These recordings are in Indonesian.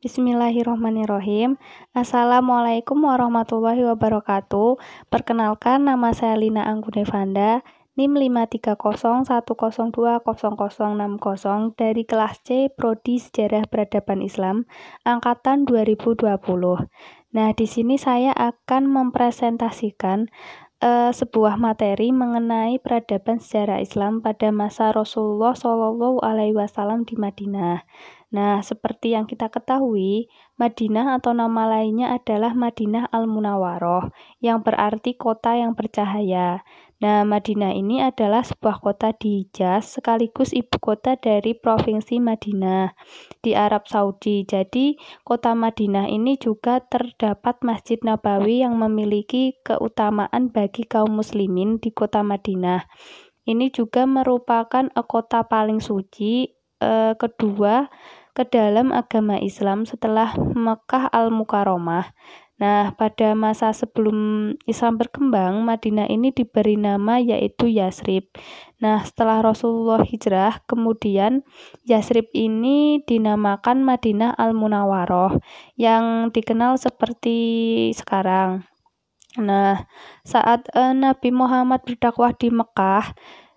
Bismillahirrahmanirrahim. Assalamualaikum warahmatullahi wabarakatuh. Perkenalkan, nama saya Lina Anggunevanda, NIM 53010020060 dari kelas C Prodi Sejarah Peradaban Islam angkatan 2020. Nah, di sini saya akan mempresentasikan sebuah materi mengenai peradaban sejarah Islam pada masa Rasulullah SAW di Madinah. Nah, seperti yang kita ketahui, Madinah atau nama lainnya adalah Madinah Al-Munawwaroh, yang berarti kota yang bercahaya. Nah, Madinah ini adalah sebuah kota di Hijaz, sekaligus ibu kota dari Provinsi Madinah di Arab Saudi. Jadi, kota Madinah ini juga terdapat Masjid Nabawi yang memiliki keutamaan bagi kaum muslimin di kota Madinah. Ini juga merupakan kota paling suci kedua ke dalam agama Islam setelah Mekah Al-Mukarramah. Nah, pada masa sebelum Islam berkembang, Madinah ini diberi nama yaitu Yasrib. Nah, setelah Rasulullah hijrah, kemudian Yasrib ini dinamakan Madinah Al-Munawwaroh, yang dikenal seperti sekarang. Nah, saat Nabi Muhammad berdakwah di Mekah,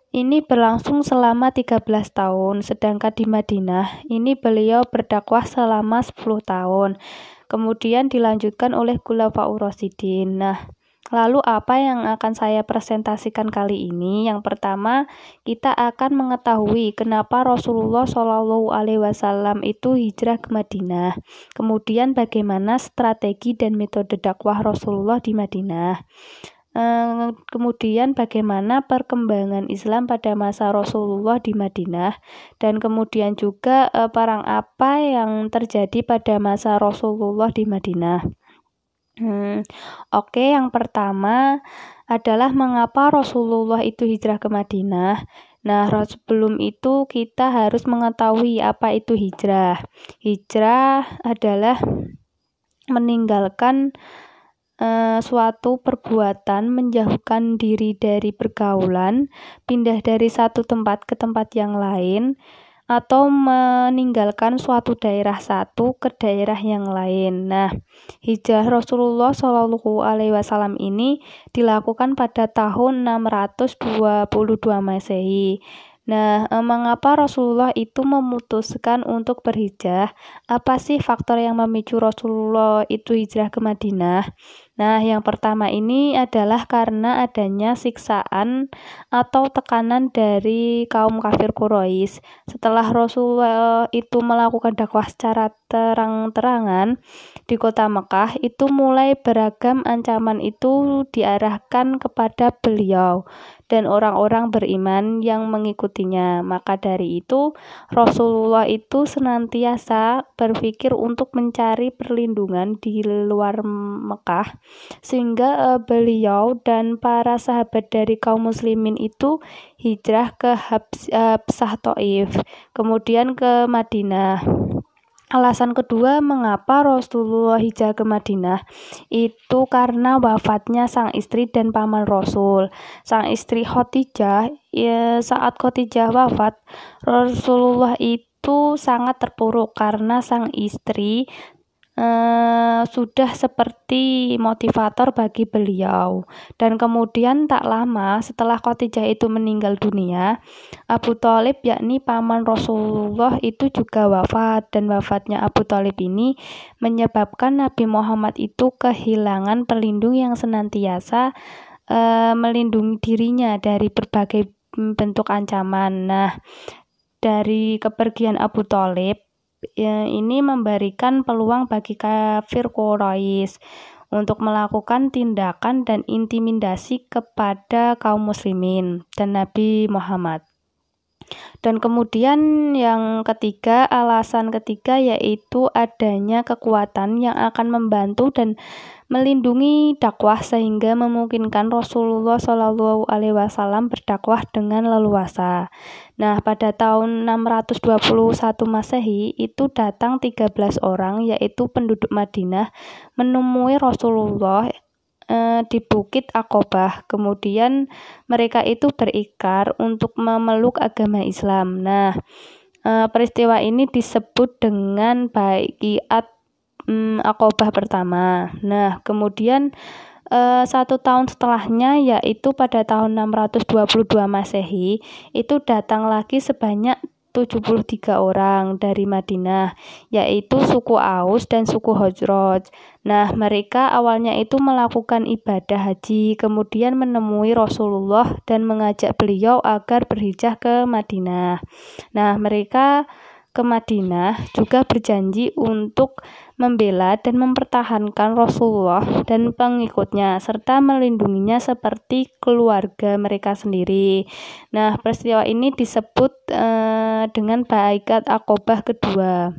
ini berlangsung selama 13 tahun, sedangkan di Madinah, ini beliau berdakwah selama 10 tahun. Kemudian dilanjutkan oleh Khulafaur Rasyidin. Nah, lalu apa yang akan saya presentasikan kali ini? Yang pertama, kita akan mengetahui kenapa Rasulullah SAW itu hijrah ke Madinah. Kemudian bagaimana strategi dan metode dakwah Rasulullah di Madinah. Kemudian bagaimana perkembangan Islam pada masa Rasulullah di Madinah, dan kemudian juga perang apa yang terjadi pada masa Rasulullah di Madinah. Oke, yang pertama adalah mengapa Rasulullah itu hijrah ke Madinah. Nah, sebelum itu kita harus mengetahui apa itu hijrah. Hijrah adalah meninggalkan suatu perbuatan, menjauhkan diri dari pergaulan, pindah dari satu tempat ke tempat yang lain, atau meninggalkan suatu daerah satu ke daerah yang lain. Nah, hijrah Rasulullah SAW ini dilakukan pada tahun 622 Masehi. Nah, mengapa Rasulullah itu memutuskan untuk berhijrah? Apa sih faktor yang memicu Rasulullah itu hijrah ke Madinah? Nah, yang pertama ini adalah karena adanya siksaan atau tekanan dari kaum kafir Quraisy. Setelah Rasulullah itu melakukan dakwah secara terang-terangan di kota Mekah, itu mulai beragam ancaman itu diarahkan kepada beliau dan orang-orang beriman yang mengikutinya. Maka dari itu, Rasulullah itu senantiasa berpikir untuk mencari perlindungan di luar Mekah, sehingga beliau dan para sahabat dari kaum muslimin itu hijrah ke Habsah Thaif, kemudian ke Madinah. Alasan kedua mengapa Rasulullah hijrah ke Madinah itu karena wafatnya sang istri dan paman Rasul. Sang istri Khadijah, saat Khadijah wafat, Rasulullah itu sangat terpuruk karena sang istri sudah seperti motivator bagi beliau. Dan kemudian tak lama setelah Khadijah itu meninggal dunia, Abu Thalib yakni paman Rasulullah itu juga wafat, dan wafatnya Abu Thalib ini menyebabkan Nabi Muhammad itu kehilangan pelindung yang senantiasa melindungi dirinya dari berbagai bentuk ancaman. Nah, dari kepergian Abu Thalib ini memberikan peluang bagi kafir Quraisy untuk melakukan tindakan dan intimidasi kepada kaum muslimin dan Nabi Muhammad. Dan kemudian yang ketiga, alasan ketiga yaitu adanya kekuatan yang akan membantu dan melindungi dakwah sehingga memungkinkan Rasulullah SAW berdakwah dengan leluasa. Nah, pada tahun 621 Masehi itu datang 13 orang yaitu penduduk Madinah menemui Rasulullah di Bukit Aqobah. Kemudian mereka itu berikrar untuk memeluk agama Islam. Nah, peristiwa ini disebut dengan Bai'at Aqobah pertama. Nah, kemudian 1 tahun setelahnya, yaitu pada tahun 622 Masehi, itu datang lagi sebanyak 73 orang dari Madinah, yaitu suku Aus dan suku Khazraj. Nah, mereka awalnya itu melakukan ibadah haji, kemudian menemui Rasulullah dan mengajak beliau agar berhijrah ke Madinah. Nah, mereka ke Madinah juga berjanji untuk membela dan mempertahankan Rasulullah dan pengikutnya, serta melindunginya seperti keluarga mereka sendiri. Nah, peristiwa ini disebut dengan Baiat Aqobah kedua.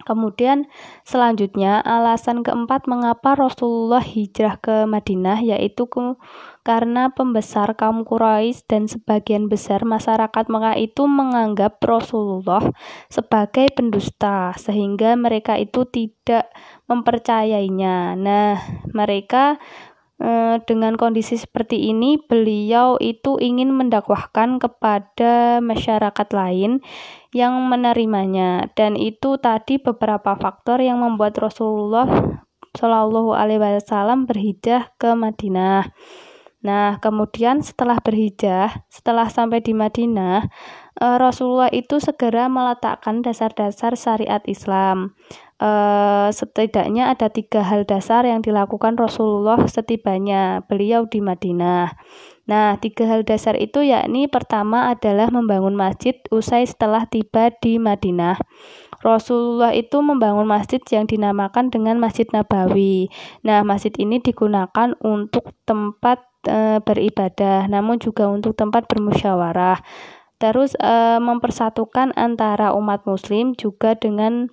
Kemudian selanjutnya alasan keempat mengapa Rasulullah hijrah ke Madinah, yaitu karena pembesar kaum Quraisy dan sebagian besar masyarakat Mekah itu menganggap Rasulullah sebagai pendusta, sehingga mereka itu tidak mempercayainya. Nah, mereka dengan kondisi seperti ini, beliau itu ingin mendakwahkan kepada masyarakat lain yang menerimanya, dan itu tadi beberapa faktor yang membuat Rasulullah Shallallahu Alaihi Wasallam berhijrah ke Madinah. Nah, kemudian setelah berhijrah, setelah sampai di Madinah, Rasulullah itu segera meletakkan dasar-dasar syariat Islam. Setidaknya ada 3 hal dasar yang dilakukan Rasulullah setibanya beliau di Madinah. Nah, 3 hal dasar itu yakni pertama adalah membangun masjid usai setelah tiba di Madinah. Rasulullah itu membangun masjid yang dinamakan dengan Masjid Nabawi. Nah, masjid ini digunakan untuk tempat beribadah, namun juga untuk tempat bermusyawarah. Terus mempersatukan antara umat muslim juga dengan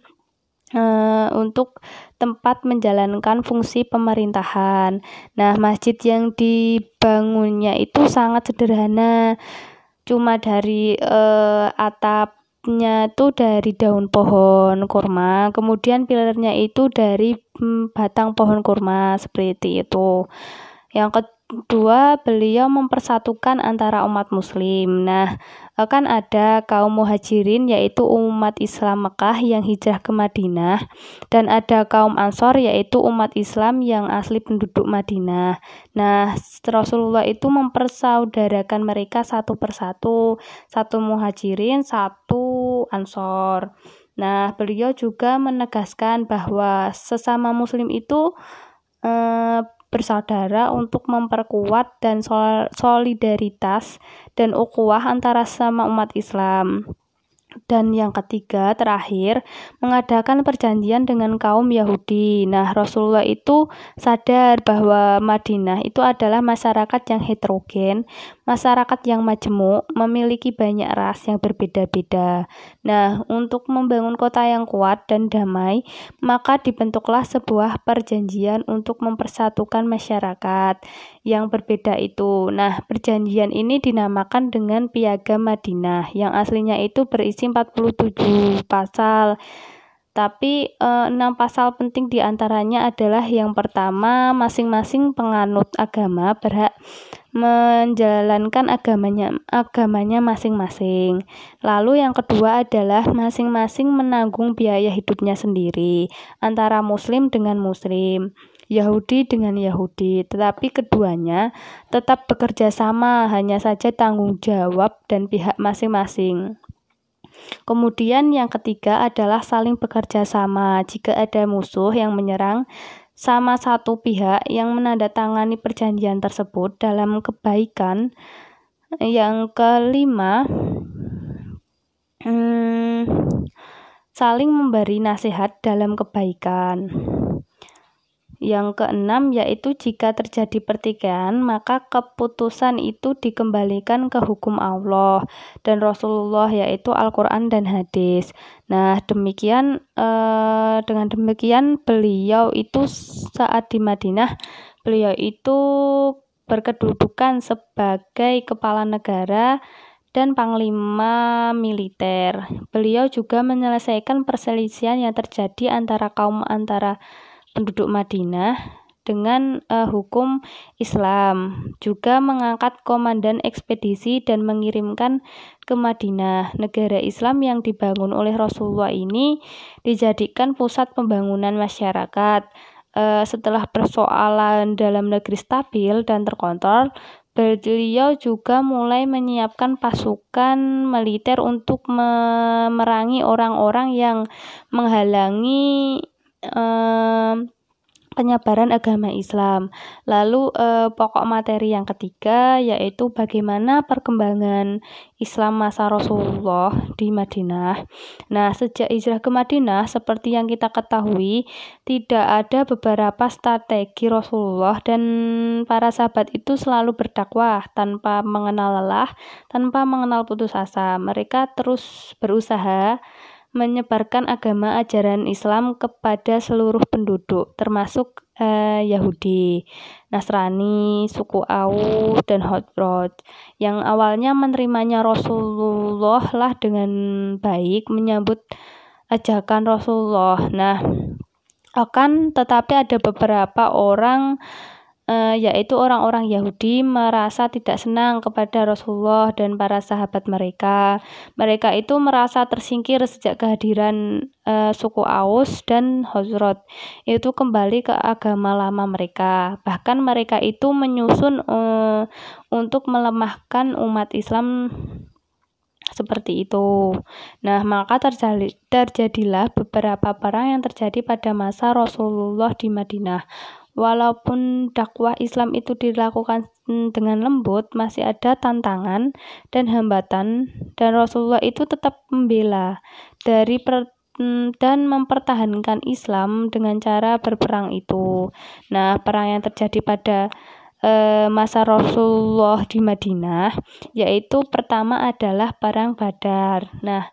untuk tempat menjalankan fungsi pemerintahan. Nah, masjid yang dibangunnya itu sangat sederhana, cuma dari atapnya itu dari daun pohon kurma, kemudian pilarnya itu dari batang pohon kurma, seperti itu. Yang kedua, beliau mempersatukan antara umat muslim. Nah, kan ada kaum muhajirin, yaitu umat Islam Mekah yang hijrah ke Madinah, dan ada kaum Ansor, yaitu umat Islam yang asli penduduk Madinah. Nah, Rasulullah itu mempersaudarakan mereka satu persatu, satu muhajirin, satu Ansor. Nah, beliau juga menegaskan bahwa sesama muslim itu bersaudara untuk memperkuat dan solidaritas dan ukhuwah antara sesama umat Islam. Dan yang ketiga, terakhir, mengadakan perjanjian dengan kaum Yahudi. Nah, Rasulullah itu sadar bahwa Madinah itu adalah masyarakat yang heterogen, masyarakat yang majemuk, memiliki banyak ras yang berbeda-beda. Nah, untuk membangun kota yang kuat dan damai, maka dibentuklah sebuah perjanjian untuk mempersatukan masyarakat yang berbeda itu. Nah, perjanjian ini dinamakan dengan Piagam Madinah, yang aslinya itu berisi 47 pasal. Tapi 6 pasal penting diantaranya adalah yang pertama, masing-masing penganut agama berhak menjalankan agamanya masing-masing. Lalu yang kedua adalah masing-masing menanggung biaya hidupnya sendiri, antara muslim dengan muslim, Yahudi dengan Yahudi, tetapi keduanya tetap bekerja sama, hanya saja tanggung jawab dan pihak masing-masing. Kemudian yang ketiga adalah saling bekerja sama. Jika ada musuh yang menyerang sama satu pihak yang menandatangani perjanjian tersebut dalam kebaikan. Yang kelima, saling memberi nasihat dalam kebaikan. Yang keenam, yaitu jika terjadi pertikaian, maka keputusan itu dikembalikan ke hukum Allah dan Rasulullah, yaitu Al-Quran dan hadis. Nah, dengan demikian beliau itu saat di Madinah, beliau itu berkedudukan sebagai kepala negara dan panglima militer. Beliau juga menyelesaikan perselisihan yang terjadi antara penduduk Madinah dengan hukum Islam. Juga mengangkat komandan ekspedisi dan mengirimkan ke Madinah. Negara Islam yang dibangun oleh Rasulullah ini dijadikan pusat pembangunan masyarakat. Setelah persoalan dalam negeri stabil dan terkontrol, beliau juga mulai menyiapkan pasukan militer untuk memerangi orang-orang yang menghalangi penyebaran agama Islam. Lalu pokok materi yang ketiga yaitu bagaimana perkembangan Islam masa Rasulullah di Madinah. Nah, sejak hijrah ke Madinah, seperti yang kita ketahui, tidak ada beberapa strategi Rasulullah dan para sahabat itu selalu berdakwah tanpa mengenal lelah, tanpa mengenal putus asa. Mereka terus berusaha menyebarkan agama ajaran Islam kepada seluruh penduduk, termasuk Yahudi, Nasrani, suku Aus, dan Khazraj, yang awalnya menerimanya Rasulullah lah dengan baik, menyambut ajakan Rasulullah. Nah, akan tetapi ada beberapa orang yaitu orang-orang Yahudi merasa tidak senang kepada Rasulullah dan para sahabat mereka. Mereka itu merasa tersingkir sejak kehadiran suku Aus dan Khazraj itu kembali ke agama lama mereka. Bahkan mereka itu menyusun untuk melemahkan umat Islam seperti itu. Nah, maka terjadilah beberapa perang yang terjadi pada masa Rasulullah di Madinah. Walaupun dakwah Islam itu dilakukan dengan lembut, masih ada tantangan dan hambatan, dan Rasulullah itu tetap membela dan mempertahankan Islam dengan cara berperang itu. Nah, perang yang terjadi pada masa Rasulullah di Madinah, yaitu pertama adalah Perang Badar. Nah,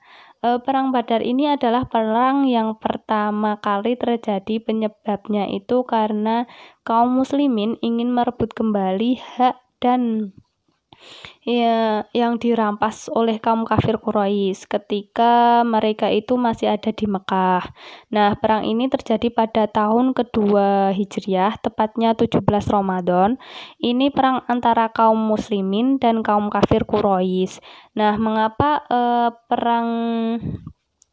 Perang Badar ini adalah perang yang pertama kali terjadi. Penyebabnya itu karena kaum muslimin ingin merebut kembali hak dan yang dirampas oleh kaum kafir Quraisy ketika mereka itu masih ada di Mekah. Nah, perang ini terjadi pada tahun kedua Hijriah, tepatnya 17 Ramadan. Ini perang antara kaum muslimin dan kaum kafir Quraisy. Nah, mengapa perang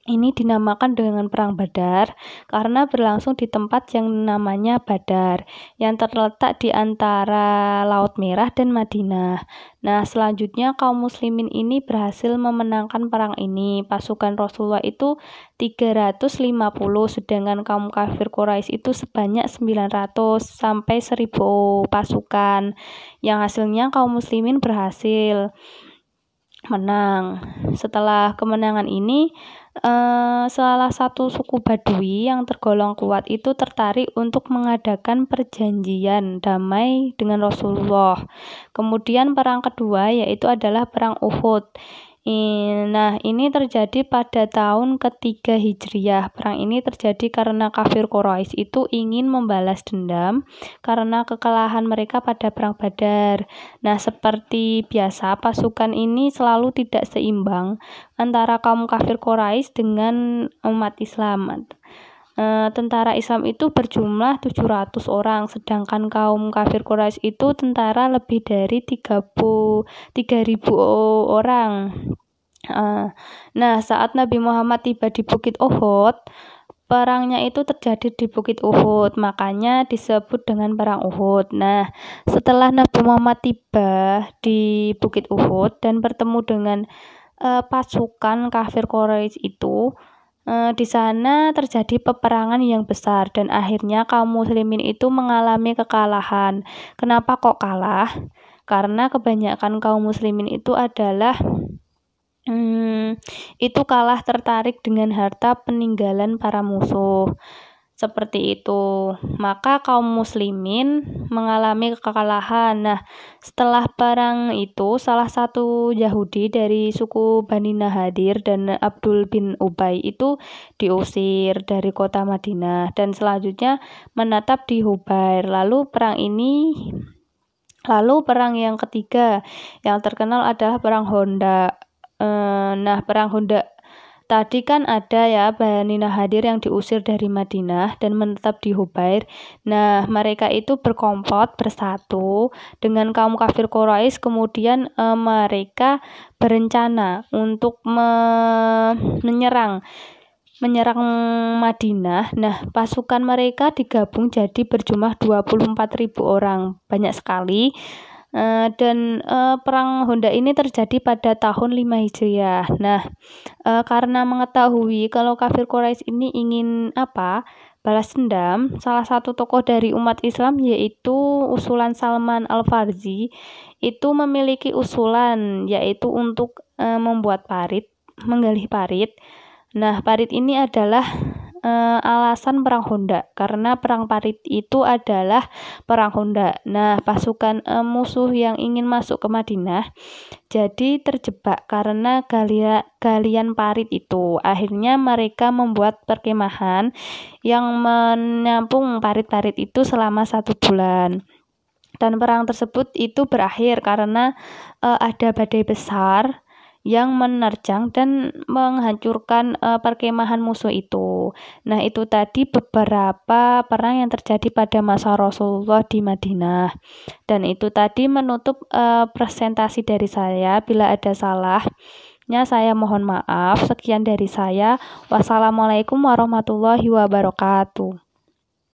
ini dinamakan dengan Perang Badar? Karena berlangsung di tempat yang namanya Badar, yang terletak di antara Laut Merah dan Madinah. Nah, selanjutnya kaum muslimin ini berhasil memenangkan perang ini. Pasukan Rasulullah itu 350, sedangkan kaum kafir Quraisy itu sebanyak 900 sampai 1000 pasukan. Yang hasilnya kaum muslimin berhasil menang. Setelah kemenangan ini, salah satu suku Badui yang tergolong kuat itu tertarik untuk mengadakan perjanjian damai dengan Rasulullah. Kemudian perang kedua yaitu adalah Perang Uhud. Nah, ini terjadi pada tahun ketiga Hijriah. Perang ini terjadi karena kafir Quraisy itu ingin membalas dendam karena kekalahan mereka pada Perang Badar. Nah, seperti biasa, pasukan ini selalu tidak seimbang antara kaum kafir Quraisy dengan umat Islam. Tentara Islam itu berjumlah 700 orang, sedangkan kaum kafir Quraisy itu tentara lebih dari 3.000 orang. Nah, saat Nabi Muhammad tiba di Bukit Uhud, perangnya itu terjadi di Bukit Uhud, makanya disebut dengan Perang Uhud. Nah, setelah Nabi Muhammad tiba di Bukit Uhud dan bertemu dengan pasukan kafir Quraisy itu, di sana terjadi peperangan yang besar dan akhirnya kaum muslimin itu mengalami kekalahan. Kenapa kok kalah? Karena kebanyakan kaum muslimin itu adalah kalah tertarik dengan harta peninggalan para musuh. Seperti itu. Maka kaum muslimin mengalami kekalahan. Nah, setelah perang itu, salah satu Yahudi dari suku Bani Nahadir dan Abdul bin Ubay itu diusir dari kota Madinah dan selanjutnya menetap di Hubair. Lalu perang yang ketiga yang terkenal adalah Perang Honda. Nah, Perang Honda Tadi kan ada ya Bani Nahadir yang diusir dari Madinah dan menetap di Hubair. Nah, mereka itu berkomplot bersatu dengan kaum kafir Quraisy. Kemudian mereka berencana untuk menyerang Madinah. Nah, pasukan mereka digabung jadi berjumlah 24.000 orang, banyak sekali. Dan perang Honda ini terjadi pada tahun 5 Hijriah. Nah, karena mengetahui kalau kafir Quraisy ini ingin balas dendam, salah satu tokoh dari umat Islam yaitu usulan Salman Al-Farzi itu memiliki usulan yaitu untuk membuat parit, menggali parit. Nah, parit ini adalah alasan perang Honda, karena perang parit itu adalah perang Honda. Nah, pasukan musuh yang ingin masuk ke Madinah jadi terjebak karena galian parit itu. Akhirnya mereka membuat perkemahan yang menampung parit-parit itu selama 1 bulan. Dan perang tersebut itu berakhir karena ada badai besar yang menerjang dan menghancurkan perkemahan musuh itu. Nah, itu tadi beberapa perang yang terjadi pada masa Rasulullah di Madinah. Dan itu tadi menutup presentasi dari saya. Bila ada salahnya saya mohon maaf. Sekian dari saya. Wassalamualaikum warahmatullahi wabarakatuh.